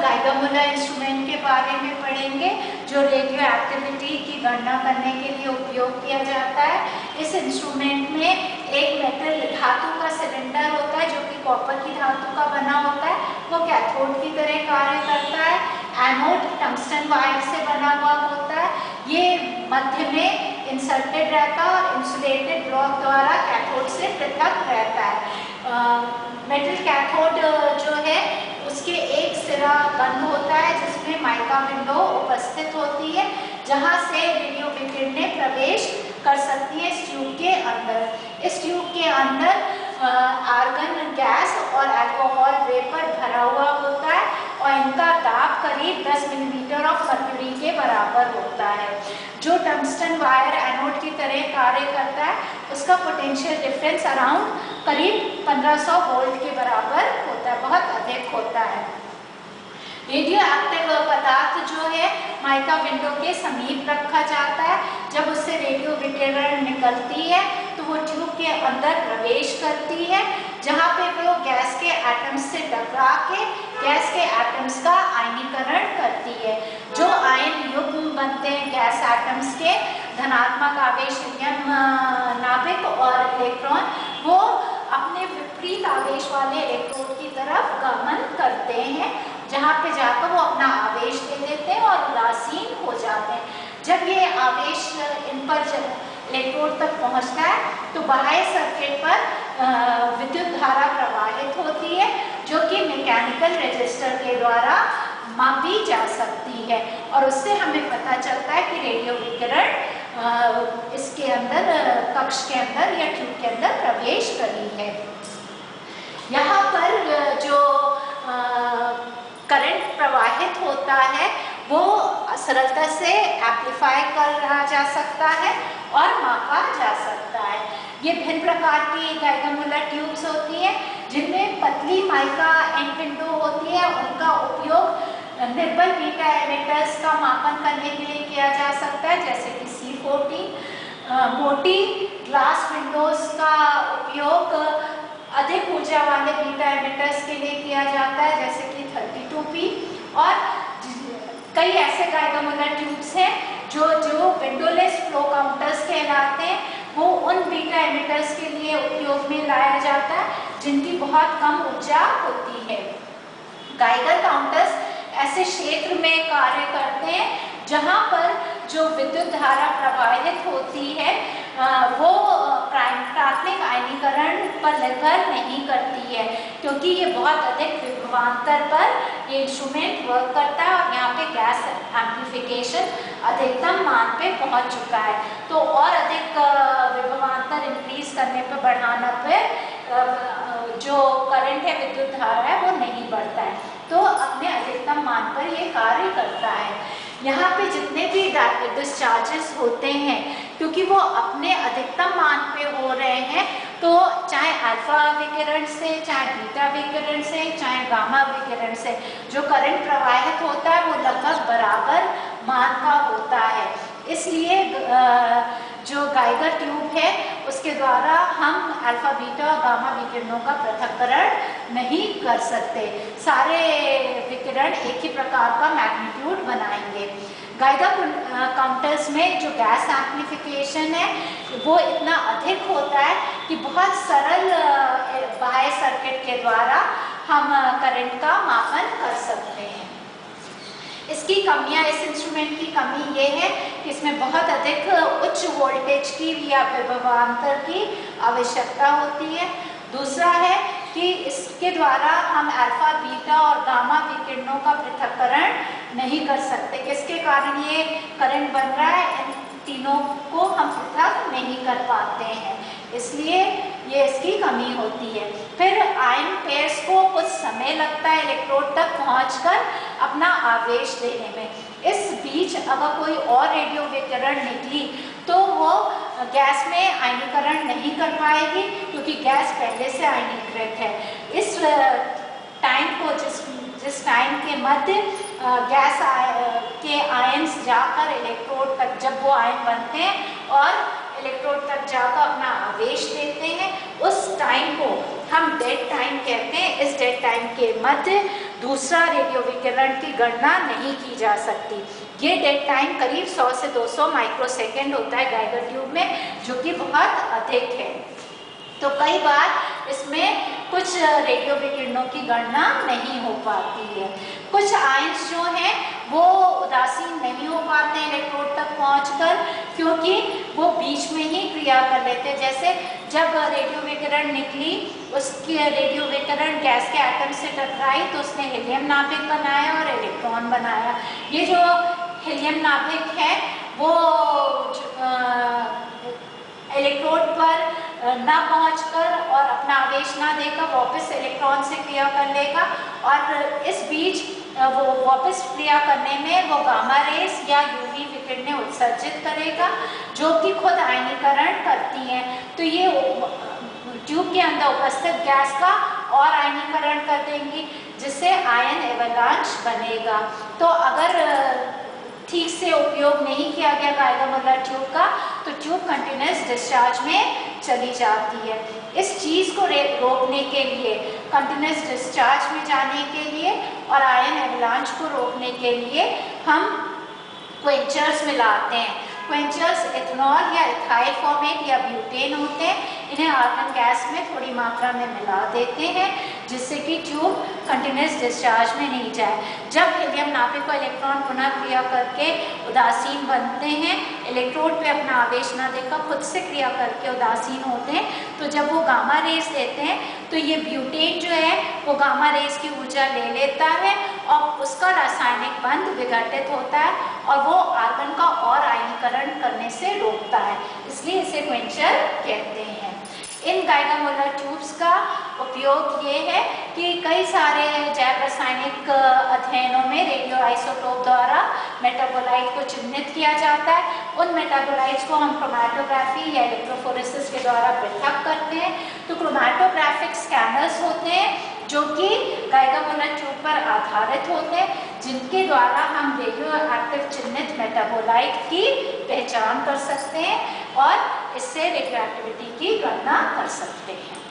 Geiger मुलर instrument के बारे में पढ़ेंगे जो रेडियो एक्टिविटी की गणना करने के लिए उपयोग किया जाता है। इस इंस्ट्रूमेंट में एक मेटल धातु का सिलेंडर होता है जो कि कॉपर की धातु का बना होता है, वो कैथोड की तरह कार्य करता है। एनोड टंगस्टन वायर से बना हुआ होता है, ये मध्य में इंसर्टेड रहता है और इंसुलेटेड ब्लॉक द्वारा कैथोड से पृथक रहता है। मेटल कैथोड जो है उसके एक सिरा बंद होता है जिसमें माइका विंडो उपस्थित होती है जहां से रेडियो विकिरणें प्रवेश कर सकती है इस ट्यूब के अंदर। इस ट्यूब के अंदर आर्गन गैस और अल्कोहल वेपर भरा हुआ होता है और इनका दाब करीब 10 मिलीमीटर ऑफ मर्क्यूरी के बराबर होता है। जो टंगस्टन वायर एनोड की तरह कार्य करता है उसका पोटेंशियल डिफरेंस अराउंड करीब 1500 वोल्ट के बराबर होता है, बहुत अधिक होता है। रेडियो एक्टिव पदार्थ जो है माइका विंडो के समीप रखा जाता है। जब उससे रेडियो विकिरण निकलती है तो वो ट्यूब के अंदर प्रवेश करती है जहाँ पे वो गैस के एटम्स से टकरा के गैस के एटम्स का आयनीकरण करती है। जो आयन युग्म बनते हैं गैस एटम्स के, धनात्मक आवेश नाभिक और इलेक्ट्रॉन, वो अपने विपरीत आवेश वाले इलेक्ट्रोड की तरफ गमन करते हैं जहाँ पे जाकर वो अपना आवेश दे देते हैं और उदासीन हो जाते हैं। जब ये आवेश इन पर इलेक्ट्रोड तक पहुँचता है तो बाह्य सर्किट पर विद्युत धारा प्रवाहित होती है जो कि मैकेनिकल रजिस्टर के द्वारा मापी जा सकती है और उससे हमें पता चलता है कि रेडियो विकिरण इसके अंदर कक्ष के अंदर या ट्यूब के अंदर प्रवेश करी है। यहाँ पर जो करंट प्रवाहित होता है वो सरलता से एम्पलीफाई करा जा सकता है और मापा जा सकता है। ये भिन्न प्रकार की गाइगर मुलर ट्यूब्स होती हैं जिनमें पतली माइका एंड विंडो होती है। उनका उपयोग निर्बल बीटा एमिटर्स का मापन करने के लिए किया जा सकता है जैसे कि C14। मोटी ग्लास विंडोज का उपयोग अधिक ऊर्जा वाले बीटा एमिटर्स के लिए किया जाता है जैसे कि 32P। और कई ऐसे गाइगर मुलर ट्यूब्स हैं जो विंडोलेस फ्लो काउंटर्स कहलाते हैं, वो उन बीटा एमिटर्स के लिए उपयोग में लाया जाता है जिनकी बहुत कम ऊर्जा होती है। गाइगर काउंटर्स ऐसे क्षेत्र में कार्य करते हैं जहाँ पर जो विद्युत धारा प्रवाहित होती है वो प्राथमिक आयनीकरण पर निर्भर नहीं करती है क्योंकि ये बहुत अधिक विभवांतर पर ये इंस्ट्रूमेंट वर्क करता है और यहाँ पे गैस एम्प्लीफिकेशन अधिकतम मान पे पहुँच चुका है। तो और अधिक विभवांतर इंक्रीज करने पर बढ़ाना पे जो करंट है विद्युत धारा है वो नहीं बढ़ता है, तो अपने अधिकतम मान पर ये कार्य करता है। यहाँ पे जितने भी डिस्चार्जेस होते हैं क्योंकि वो अपने अधिकतम मान पे हो रहे हैं, तो चाहे अल्फा विकिरण से, चाहे बीटा विकिरण से, चाहे गामा विकिरण से जो करंट प्रवाहित होता है वो लगभग बराबर मान का होता है। इसलिए जो गाइगर ट्यूब है उसके द्वारा हम अल्फा बीटा और गामा विकिरणों का पृथक्करण नहीं कर सकते, सारे विकिरण एक ही प्रकार का मैग्नीट्यूड बनाएंगे। गाइगर काउंटर्स में जो गैस एम्प्लीफिकेशन है वो इतना अधिक होता है कि बहुत सरल बाह्य सर्किट के द्वारा हम करंट का मापन कर सकते हैं। इसकी कमियां, इस इंस्ट्रूमेंट की कमी ये है कि इसमें बहुत अधिक उच्च वोल्टेज की या विभवांतर की आवश्यकता होती है। दूसरा है कि इसके द्वारा हम अल्फा बीटा और गामा विकिरणों का पृथक्करण नहीं कर सकते। किसके कारण ये करंट बन रहा है, इन तीनों को हम पृथक नहीं कर पाते हैं, इसलिए ये इसकी कमी होती है। फिर आयन पेयर्स को कुछ समय लगता है इलेक्ट्रोड तक पहुंचकर अपना आवेश देने में। इस बीच अगर कोई और रेडियो विकिरण निकली तो वो गैस में आयनीकरण नहीं कर पाएगी क्योंकि गैस पहले से आयनीकृत है। इस टाइम को जिस टाइम के मध्य गैस के आयन्स जाकर इलेक्ट्रोड तक, जब वो आयन बनते हैं और इलेक्ट्रोड तक जाकर अपना आवेश देते हैं, उस टाइम को हम डेड टाइम कहते हैं। इस डेड टाइम के मध्य दूसरा रेडियो विकिरण की गणना नहीं की जा सकती। ये डेड टाइम करीब 100 से 200 माइक्रोसेकंड होता है गाइगर ट्यूब में, जो कि बहुत अधिक है। तो कई बार इसमें कुछ रेडियो विकिरणों की गणना नहीं हो पाती है। कुछ आयंस जो हैं वो उदासीन नहीं हो पाते हैं इलेक्ट्रोड तक पहुंचकर, क्योंकि वो बीच में ही क्रिया कर लेते हैं। जैसे जब रेडियो विकिरण निकली, उसकी रेडियो विकिरण गैस के एटम से टकराई तो उसने हीलियम नाभिक बनाया और इलेक्ट्रॉन बनाया। ये जो हीलियम नाभिक है वो इलेक्ट्रोड पर न पहुंचकर और अपना आवेश ना देकर वापस इलेक्ट्रॉन से क्रिया कर लेगा, और इस बीच वो वापस क्रिया करने में वो गामा रेस या यूवी विकिरणें उत्सर्जित करेगा, जो कि खुद आयनीकरण करती हैं। तो ये ट्यूब के अंदर उपस्थित गैस का और आयनीकरण कर देंगी, जिससे आयन एवलांच बनेगा। तो अगर ठीक से उपयोग नहीं किया गया गाइगर-मुller ट्यूब का, तो ट्यूब कंटिन्यूस डिस्चार्ज में चली जाती है। इस चीज़ को रोकने के लिए, कंटिन्यूस डिस्चार्ज में जाने के लिए और आयन एवलांच को रोकने के लिए हम क्वेंचर्स मिलाते हैं। क्वेंचर्स इथेनॉल या इथाइल फॉर्मेट या ब्यूटेन होते हैं। इन्हें आर्गन गैस में थोड़ी मात्रा में मिला देते हैं, जिससे कि ट्यूब कंटिन्यूस डिस्चार्ज में नहीं जाए। जब हीलियम नाभिक को इलेक्ट्रॉन पुनः क्रिया करके उदासीन बनते हैं, इलेक्ट्रोड पे अपना आवेश न देकर खुद से क्रिया करके उदासीन होते हैं, तो जब वो गामा रेस देते हैं तो ये ब्यूटेन जो है वो गामा रेस की ऊर्जा ले लेता है और उसका रासायनिक बंध विघटित होता है और वो आर्गन का और आयनीकरण करने से रोकता है, इसलिए इसे क्वेंचर कहते हैं। इन गाइगर-मुller ट्यूब्स का उपयोग ये है कि कई सारे जैव रासायनिक अध्ययनों में रेडियो आइसोटोप द्वारा मेटाबोलाइट को चिन्हित किया जाता है। उन मेटाबोलाइट्स को हम क्रोमैटोग्राफी या इलेक्ट्रोफोरेसिस के द्वारा पृथक करते हैं। तो क्रोमैटोग्राफिक स्कैनर्स होते हैं जो कि गाइगर-मुller ट्यूब पर आधारित होते हैं, जिनके द्वारा हम रेडियो एक्टिव चिन्हित मेटाबोलाइट की पहचान कर सकते हैं और इससे रेडियो एक्टिविटी की गणना कर सकते हैं।